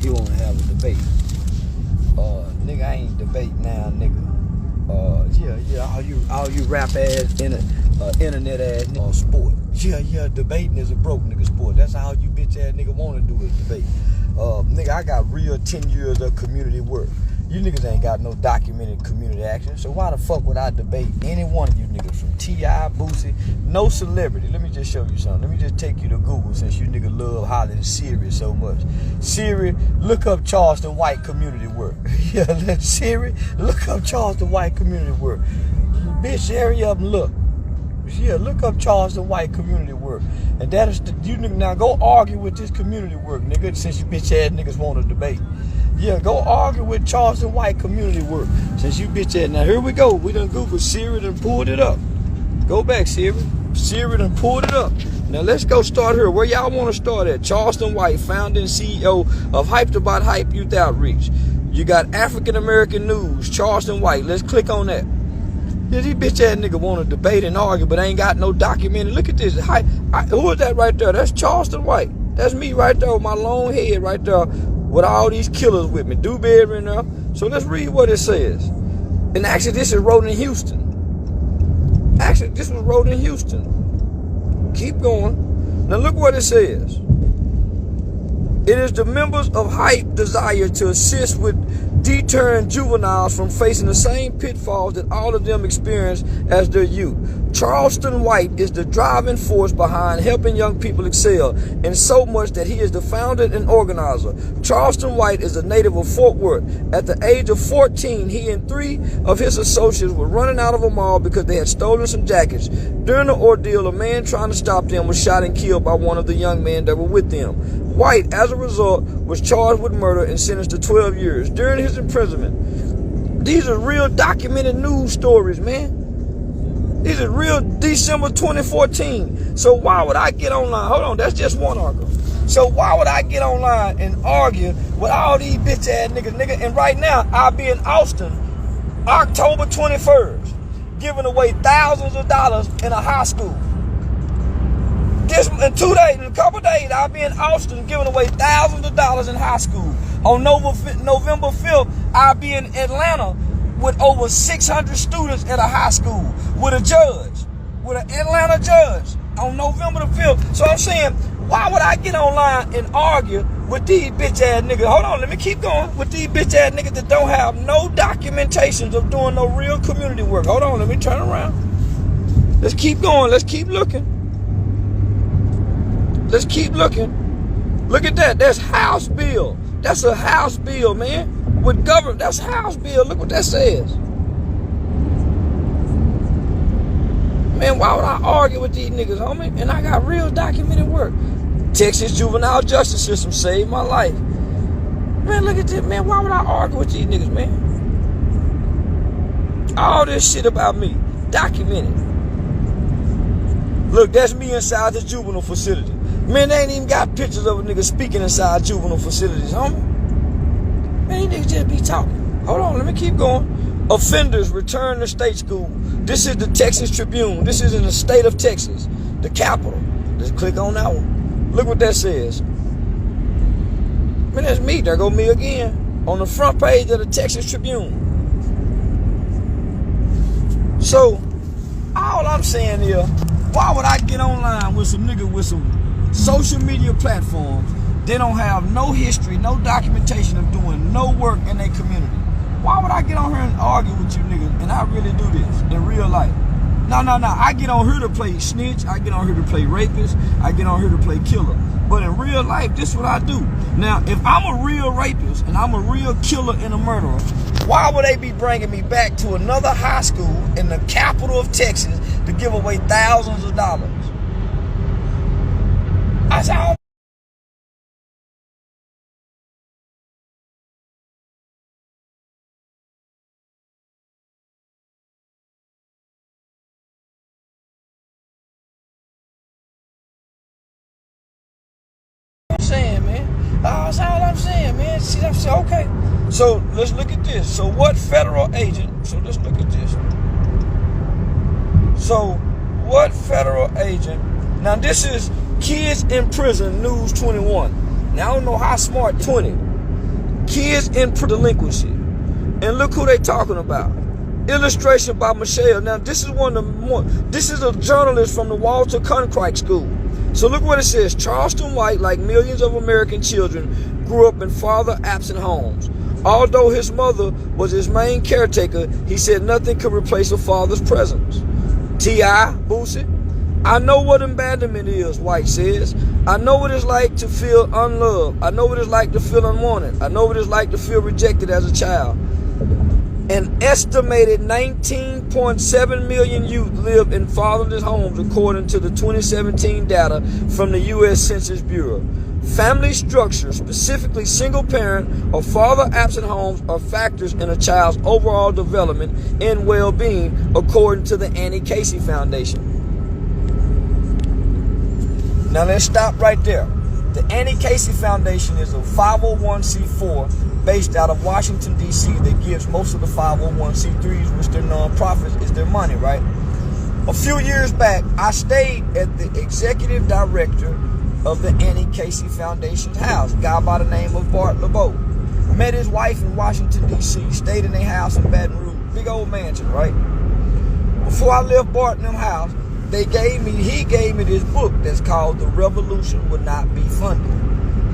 he wanna have a debate. Nigga, I ain't debating now, nigga. All you rap ass internet ass sport. Debating is a broke nigga sport. That's how you bitch ass nigga wanna do is debate. Nigga, I got real 10 years of community work. You niggas ain't got no documented community action, so why the fuck would I debate any one of you niggas from T.I., Boosie, no celebrity? Let me just show you something. Let me just take you to Google since you niggas love hollering Siri so much. Siri, look up Charleston white community work. Siri, look up Charleston white community work. Bitch, hurry up and look. Look up Charleston white community work. And that is you niggas now go argue with this community work, nigga, since you bitch ass niggas want to debate. Go argue with Charleston white community work. Since you bitch ass. Now here we go. We done Google Siri and pulled it up. Go back, Siri. Siri done pulled it up. Now let's go start here. Where y'all want to start at? Charleston White, founder and CEO of Hyped About Hype Youth Outreach. You got African American News, Charleston White. Let's click on that. These bitch ass nigga want to debate and argue, but ain't got no documented. Look at this. Who is that right there? That's Charleston White. That's me right there with my long head right there with all these killers with me. Dewberry in there. So let's read what it says. And actually, this is wrote in Houston. Actually, this was wrote in Houston. Keep going. Now look what it says. It is the members of Hype desire to assist with deterring juveniles from facing the same pitfalls that all of them experienced as their youth. Charleston White is the driving force behind helping young people excel, and so much that he is the founder and organizer. Charleston White is a native of Fort Worth. At the age of 14, he and 3 of his associates were running out of a mall because they had stolen some jackets. During the ordeal, a man trying to stop them was shot and killed by one of the young men that were with them. White, as a result, was charged with murder and sentenced to 12 years. During his imprisonment, these are real documented news stories, man. These are real December 2014. So why would I get online? Hold on, that's just one article. So why would I get online and argue with all these bitch ass niggas, And right now, I'll be in Austin, October 21st, giving away thousands of dollars in a high school. In 2 days, in a couple days, I'll be in Austin giving away thousands of dollars in high school. On November 5th, I'll be in Atlanta with over 600 students at a high school with a judge, with an Atlanta judge on November the 5th. So I'm saying, why would I get online and argue with these bitch ass niggas? Hold on, let me keep going. With these bitch ass niggas that don't have no documentations of doing no real community work. Hold on, let me turn around. Let's keep going. Let's keep looking. Let's keep looking. Look at that. That's House Bill. That's a House Bill, man. With government, that's House Bill. Look what that says. Man, why would I argue with these niggas, homie? And I got real documented work. Texas juvenile justice system saved my life. Man, look at this, man. Why would I argue with these niggas, man? All this shit about me, documented. Look, that's me inside the juvenile facility. Man, they ain't even got pictures of a nigga speaking inside juvenile facilities, homie. Man, these niggas just be talking. Hold on, let me keep going. Offenders return to state school. This is the Texas Tribune. This is in the state of Texas, the capital. Let's click on that one. Look what that says. Man, that's me. There go me again. On the front page of the Texas Tribune. So, all I'm saying is, why would I get online with some nigga with some social media platforms? They don't have no history, no documentation of doing no work in their community. Why would I get on here and argue with you niggas? And I really do this in real life. No. I get on here to play snitch. I get on here to play rapist. I get on here to play killer. But in real life, this is what I do. Now, if I'm a real rapist and I'm a real killer and a murderer, why would they be bringing me back to another high school in the capital of Texas to give away thousands of dollars? I said, that's all I'm saying, man. See, I'm saying, okay. So let's look at this. So what federal agent? So let's look at this. So what federal agent? Now this is Kids in Prison News 21. Now I don't know how smart 20. Kids in delinquency. And look who they talking about. Illustration by Michelle. Now this is this is a journalist from the Walter Cronkite School. So look what it says. Charleston White, like millions of American children, grew up in father-absent homes. Although his mother was his main caretaker, he said nothing could replace a father's presence. T.I. Boosie. I know what abandonment is, White says. I know what it's like to feel unloved. I know what it's like to feel unwanted. I know what it's like to feel rejected as a child. An estimated 19.7 million youth live in fatherless homes, according to the 2017 data from the U.S. Census Bureau. Family structure, specifically single-parent or father-absent homes, are factors in a child's overall development and well-being, according to the Annie Casey Foundation. Now let's stop right there. The Annie Casey Foundation is a 501c4 based out of Washington, D.C. that gives most of the 501c3s, which their nonprofits, is their money, right? A few years back, I stayed at the executive director of the Annie Casey Foundation's house, a guy by the name of Bart LeBeau. Met his wife in Washington, D.C., stayed in their house in Baton Rouge, big old mansion, right? Before I left Bart and them house, he gave me this book that's called The Revolution Would Not Be Funded.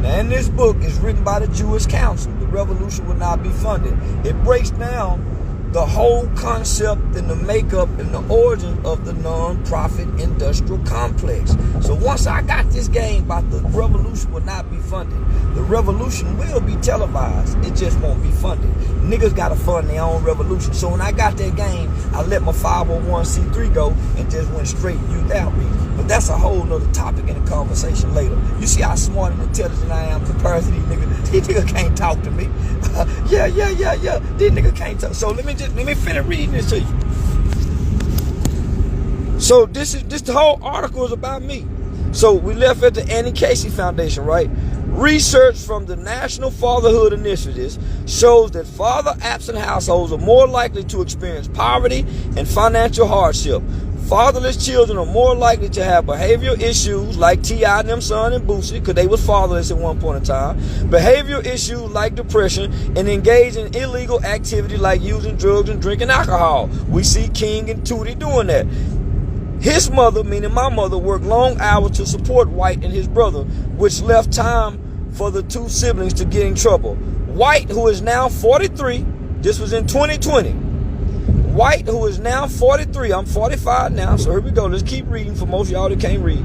Now in this book, it's written by the Jewish Council. The Revolution Would Not Be Funded. It breaks down the whole concept and the makeup and the origin of the non-profit industrial complex. So once I got this game about the revolution will not be funded, the revolution will be televised. It just won't be funded. Niggas gotta fund their own revolution. So when I got that game, I let my 501c3 go and just went straight youth outreach. But that's a whole nother topic in the conversation later. You see how smart and intelligent I am compared to these niggas. These niggas can't talk to me. Yeah. These niggas can't talk. So let me finish reading this to you. So this the whole article is about me. So we left at the Annie Casey Foundation, right? Research from the National Fatherhood Initiatives shows that father-absent households are more likely to experience poverty and financial hardship. Fatherless children are more likely to have behavioral issues like T.I. and them son and Boosie, because they was fatherless at one point in time. Behavioral issues like depression, and engage in illegal activity like using drugs and drinking alcohol. We see King and Tootie doing that. His mother, meaning my mother, worked long hours to support White and his brother, which left time for the two siblings to get in trouble. White, who is now 43, this was in 2020. White, who is now 43, I'm 45 now, so here we go. Let's keep reading for most of y'all that can't read.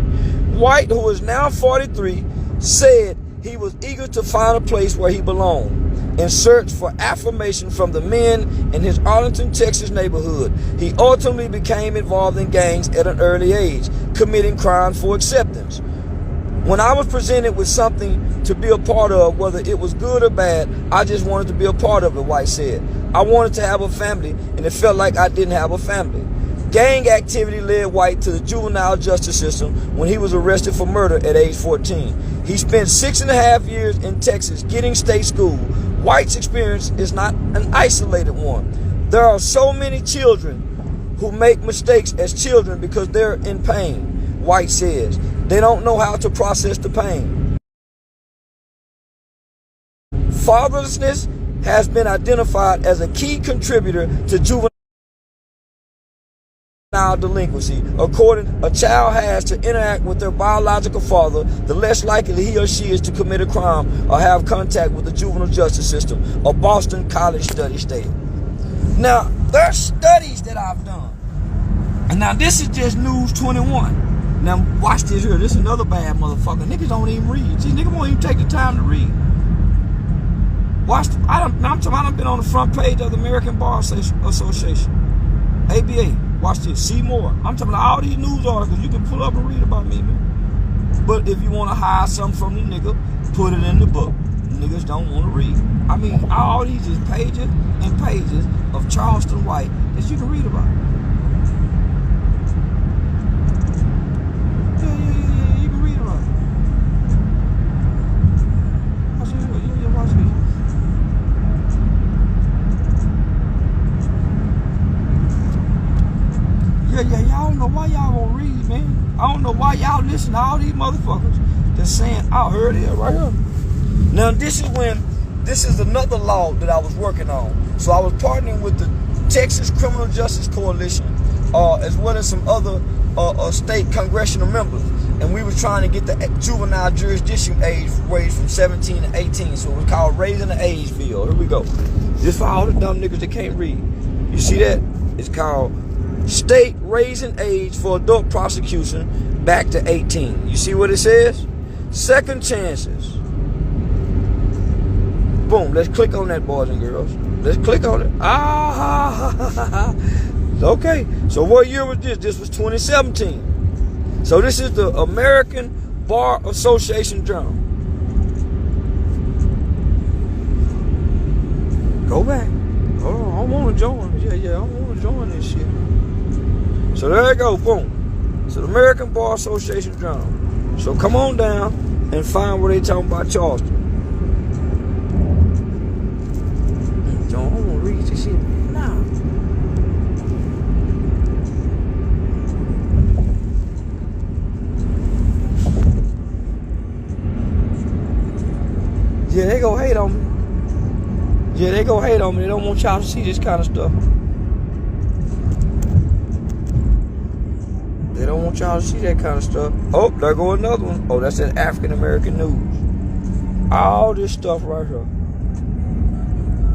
White, who is now 43, said he was eager to find a place where he belonged and search for affirmation from the men in his Arlington, Texas neighborhood. He ultimately became involved in gangs at an early age, committing crimes for acceptance. When I was presented with something to be a part of, whether it was good or bad, I just wanted to be a part of it, White said. I wanted to have a family, and it felt like I didn't have a family. Gang activity led White to the juvenile justice system when he was arrested for murder at age 14. He spent 6.5 years in Texas getting state school. White's experience is not an isolated one. There are so many children who make mistakes as children because they're in pain, White says. They don't know how to process the pain. Fatherlessness has been identified as a key contributor to juvenile delinquency. According, a child has to interact with their biological father, the less likely he or she is to commit a crime or have contact with the juvenile justice system, a Boston College study stated. Now, there are studies that I've done. And now this is just News 21. Now watch this here. This is another bad motherfucker. Niggas don't even read. These niggas won't even take the time to read. Watch. I'm talking. I done been on the front page of the American Bar Association, ABA. Watch this. See more. I'm talking about all these news articles. You can pull up and read about me, man. But if you want to hide something from the nigga, put it in the book. Niggas don't want to read. I mean, all these is pages and pages of Charleston White that you can read about. Yeah, you can read about it. Watch this. Yeah, watch this. Yeah, y'all don't know why y'all won't read, man. I don't know why y'all listen to all these motherfuckers that's saying, I heard it right here. Now, this is when this is another law that I was working on. So I was partnering with the Texas Criminal Justice Coalition, as well as some other state congressional members. And we were trying to get the juvenile jurisdiction age raised from 17 to 18. So it was called Raising the Age Bill. Here we go. This for all the dumb niggas that can't read. You see that? It's called State Raising Age for Adult Prosecution back to 18. You see what it says? Second chances. Boom. Let's click on that, boys and girls. Let's click on it. Okay. So what year was this? This was 2017. So this is the American Bar Association Journal. Go back. Hold on. I want to join. Yeah. I want to join this shit. So there you go. Boom. So the American Bar Association Journal. So come on down and find where they talking about Charleston. John, I want to read this shit. Nah. Yeah, they go hate on me. Yeah, they go hate on me. They don't want y'all to see this kind of stuff. They don't want y'all to see that kind of stuff. Oh, there go another one. Oh, that's that African American news. All this stuff right here.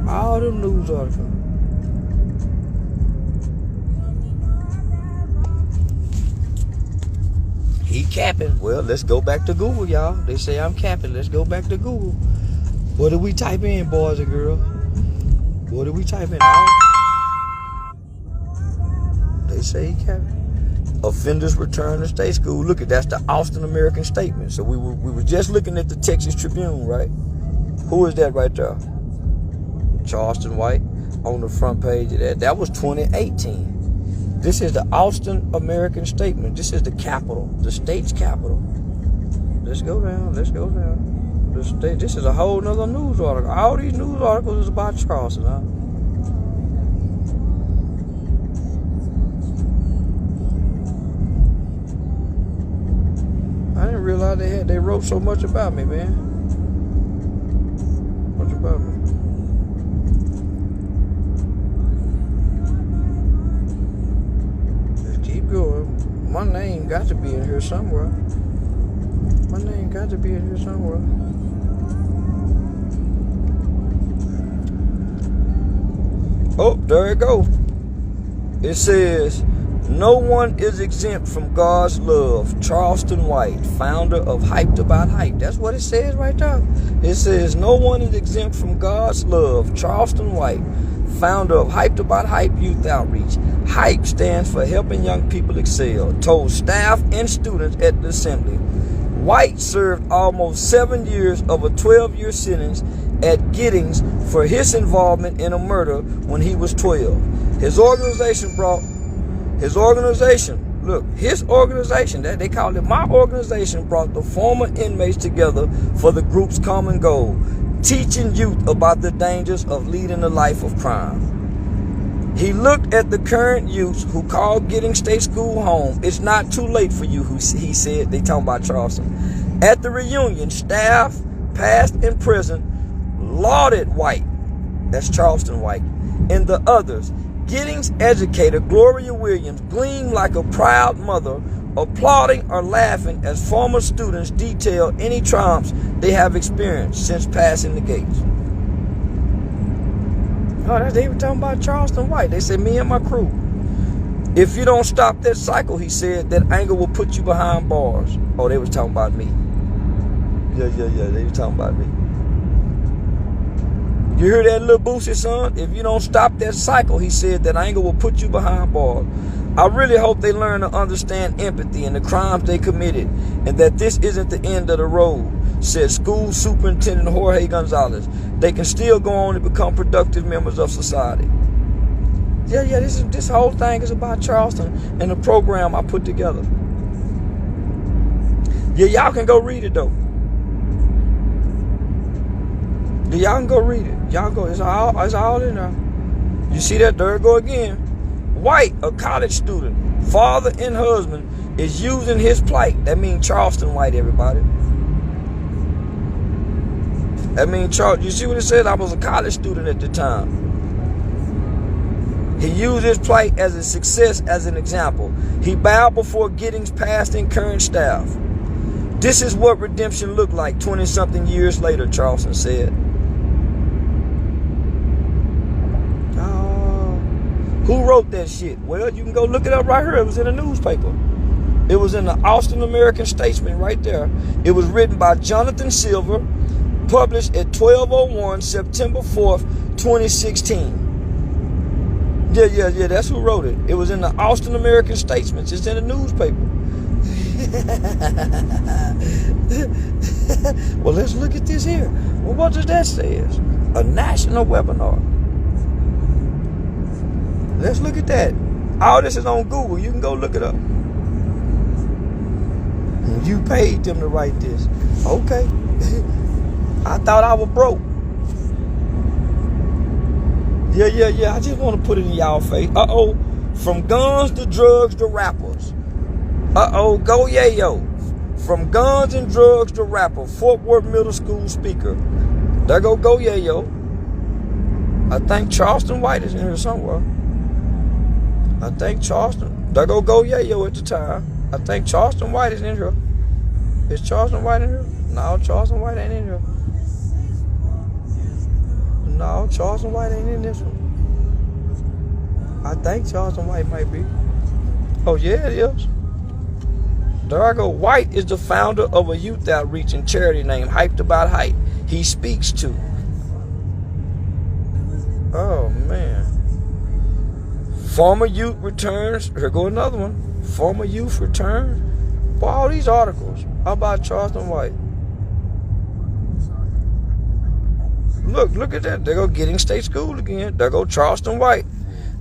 All them news articles. He capping. Well, let's go back to Google, y'all. They say I'm capping. Let's go back to Google. What did we type in, boys and girls? What did we type in? They say he capping. Offenders return to state school. Look at that's the Austin American Statement. So we were just looking at the Texas Tribune, right? Who is that right there? Charleston White on the front page of that. That was 2018. This is the Austin American Statement. This is the capital, the state's capital. Let's go down. Let's go down. This is a whole nother news article. All these news articles is about Charleston, huh? I didn't realize they wrote so much about me, man. Much about me. Just keep going. My name got to be in here somewhere. My name got to be in here somewhere. Oh, there it go. It says, no one is exempt from God's love. Charleston White, founder of Hyped About Hype. That's what it says right there. It says, no one is exempt from God's love. Charleston White, founder of Hyped About Hype Youth Outreach. Hype stands for helping young people excel, told staff and students at the assembly. White served almost 7 years of a 12-year sentence at Giddings for his involvement in a murder when he was 12. His organization, that they called it my organization, brought the former inmates together for the group's common goal, teaching youth about the dangers of leading a life of crime. He looked at the current youths who called Giddings State School home. It's not too late for you, he said. They talking about Charleston. At the reunion, staff, past and present, lauded White, that's Charleston White, and the others. Giddings educator Gloria Williams gleamed like a proud mother, applauding or laughing as former students detail any triumphs they have experienced since passing the gates. Oh, they were talking about Charleston White. They said, me and my crew. If you don't stop that cycle, he said, that anger will put you behind bars. Oh, they was talking about me. Yeah, they were talking about me. You hear that, little Boosie, son? If you don't stop that cycle, he said, that anger will put you behind bars. I really hope they learn to understand empathy and the crimes they committed, and that this isn't the end of the road, said School Superintendent Jorge Gonzalez. They can still go on and become productive members of society. Yeah, this whole thing is about Charleston and the program I put together. Yeah, y'all can go read it, though. Yeah, y'all can go read it. Y'all go, it's all in there. You see that? There it go again. White, a college student, father and husband, is using his plight. That means Charleston White, everybody. I mean, Charles, you see what it said? I was a college student at the time. He used his plight as a success as an example. He bowed before Giddings' past and current staff. This is what redemption looked like 20-something years later, Charleston said. Who wrote that shit? Well, you can go look it up right here. It was in a newspaper. It was in the Austin American Statesman right there. It was written by Jonathan Silver, published at 12:01 September 4th, 2016. Yeah, that's who wrote it. It was in the Austin American Statesman. It's in a newspaper. Well, let's look at this here. Well, what does that say? A national webinar. Let's look at that. All this is on Google. You can go look it up. You paid them to write this. Okay. I thought I was broke. Yeah. I just want to put it in y'all face. Uh-oh. From guns to drugs to rappers. Uh-oh. Go yayo. From guns and drugs to rapper. Fort Worth Middle School speaker. There go yayo. I think Charleston White is in here somewhere. I think Charleston. There go yayo at the time. I think Charleston White is in here. Is Charleston White in here? No, Charleston White ain't in here. No, Charleston White ain't in this one. I think Charleston White might be. Oh, yeah, it is. There I go. White is the founder of a youth outreach and charity named Hyped About Hype. He speaks to. Oh, man. Former youth returns. Here go another one. Former youth returns. Boy, all these articles. How about Charleston White? Look at that. There go Giddings State School again. There go Charleston White.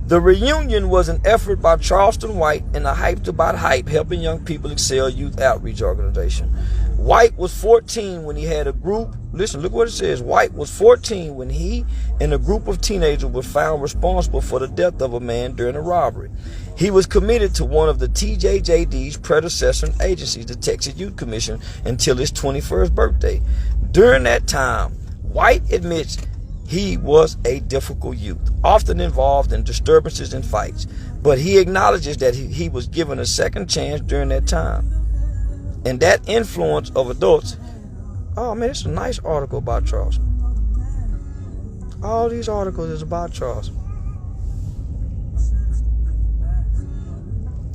The reunion was an effort by Charleston White and the Hyped About Hype, helping young people excel youth outreach organization. White was 14 when he had a group. Listen, look what it says. White was 14 when he and a group of teenagers was found responsible for the death of a man during a robbery. He was committed to one of the TJJD's predecessor agencies, the Texas Youth Commission, until his 21st birthday. During that time, White admits he was a difficult youth, often involved in disturbances and fights, but he acknowledges that he was given a second chance during that time. And that influence of adults. Oh man, it's a nice article about Charleston. All these articles is about Charleston.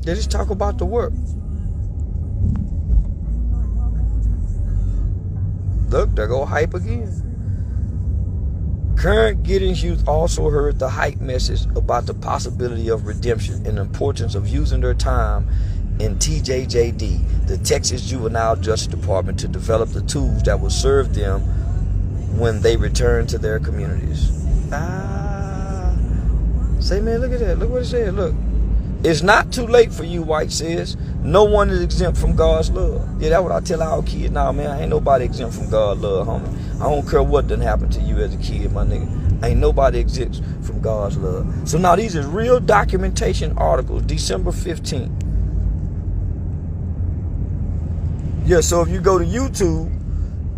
They just talk about the work. Look, there go hype again. Current Giddings youth also heard the hype message about the possibility of redemption and the importance of using their time in TJJD, the Texas Juvenile Justice Department, to develop the tools that will serve them when they return to their communities. Say, man, look at that. Look what it said. Look. It's not too late for you, White says. No one is exempt from God's love. Yeah, that's what I tell our kids now, man. Ain't nobody exempt from God's love, homie. I don't care what done happened to you as a kid, my nigga. Ain't nobody exempt from God's love. So now these are real documentation articles, December 15th. Yeah, so if you go to YouTube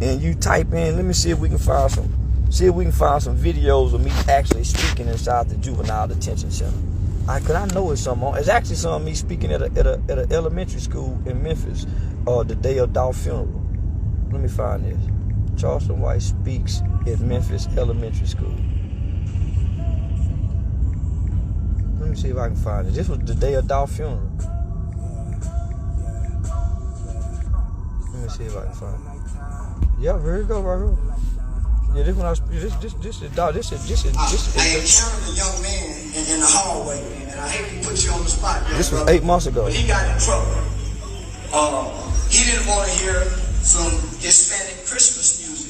and you type in, let me see if we can find some videos of me actually speaking inside the juvenile detention center. Cause I know it's something on. It's actually some of me speaking at an elementary school in Memphis, the day of Dolph funeral. Let me find this. Charleston White speaks at Memphis Elementary School. Let me see if I can find it. This was the day of Dolph funeral. Let me see if I can find it. Yeah, here you go, right here. Yeah, this one I this is. I encountered a young man in the hallway, and I hate to put you on the spot. This was 8 months ago. But he got in trouble. He didn't want to hear some Hispanic Christmas music.